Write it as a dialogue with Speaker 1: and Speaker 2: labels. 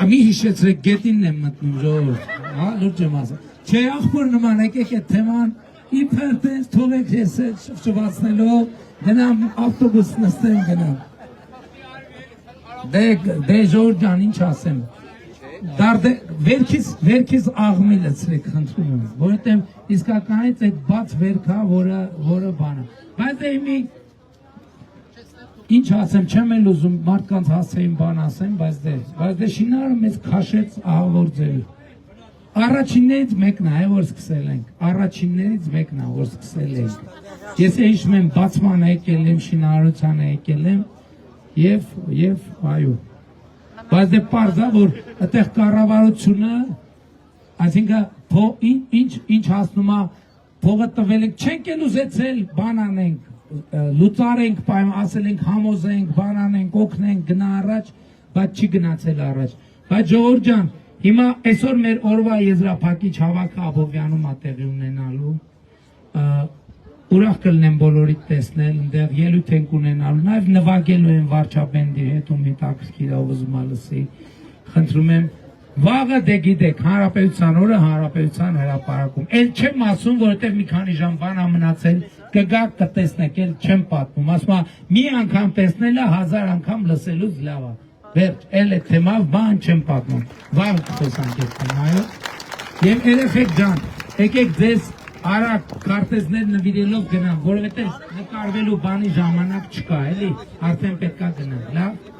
Speaker 1: Մի հիշեցրեք գետինն եմ մտնում ժողովուրդ, հա, լուրջ եմ ասա։ Չէ, ախպոր նման եկեք այդ թեման իբր տես թողեք ես շվացնելով գնամ ավտոբուս նստեմ գնամ։ Դե ժողովուրդ ջան, ինչ ասեմ։ Վերքից աղմի լցրեք խնդրում եմ, որովհետև իսկականից այդ բաց վերքա, որը բանը։ Բայց դե մի ինչ ասեմ, չեմ էլ ուզում մարդկանց հասցեին բան ասեմ, բայց դե շինարը մեզ քաշեց ահավորձելու։ Առաջիններից մեկն է, որ սկսել ենք, առաջիններից մեկն է, որ սկսել ենք։ Ես հիշում եմ բացման եկել եմ, շինարարության եկել եմ և այո։ Բայց դե պարզ է, որ այդտեղ կառավարությունը, այսինքն ինչ հասնում է, փողը տվել ենք, չենք էլ ուզեցել բան անենք, լուծարենք, ասել ենք համոզենք, բան անենք, օգնենք, գնա առաջ, բայց չի գնացել առաջ։ Բայց ժողովուրդ ջան, հիմա այսօր մեր օրվա եզրափակիչ հավաքը Աբովյանում է տեղի ունենալու, ուրախ կլինեմ բոլորիդ տեսնել, այնտեղ ելույթ ենք ունենալու, նաև նվագելու են վարչապետի հետ, ում հետաքրքիր է ուզում է լսի, խնդրում եմ, վաղը դե գիտեք, հանրապետության օրը հանրապետության հրապարակում, էլ չեմ ասում, որովհետև մի քանի ժամ բան ա մնացել, կգաք կտեսնեք, էլ չեմ պատմում, ասում է, մի անգամ տեսնելը 1000 անգամ լսելուց լավ է, վերջ, էլ այդ թեմավ բան չեմ պատմում, վաղ կտեսանք այդ թեմայով, և երեխեք ջան, եկեք ձեզ արագ քարտեզներ նվիրելով գնամ, որովհետև նկարվելու բանի ժամանակ չկա, էլի, արդեն պետք է գնամ, լավ։